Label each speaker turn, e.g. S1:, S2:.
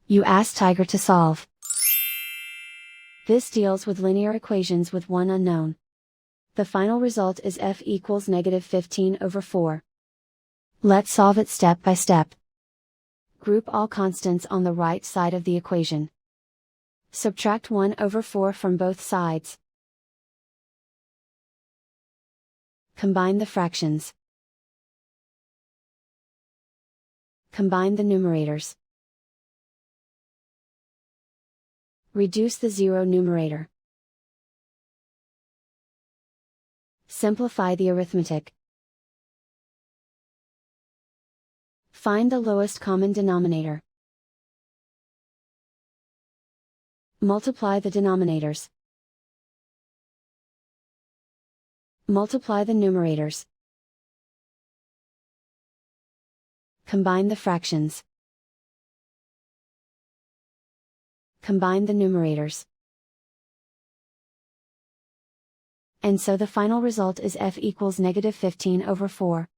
S1: You ask Tiger to solve. This deals with linear equations with one unknown. The final result is f equals -15/4. Let's solve it step by step. Group all constants on the right side of the equation. Subtract 1/4 from both sides. Combine the fractions. Combine the numerators. Reduce the zero numerator. Simplify the arithmetic. Find the lowest common denominator. Multiply the denominators. Multiply the numerators. Combine the fractions. Combine the numerators. And so the final result is f equals -15/4.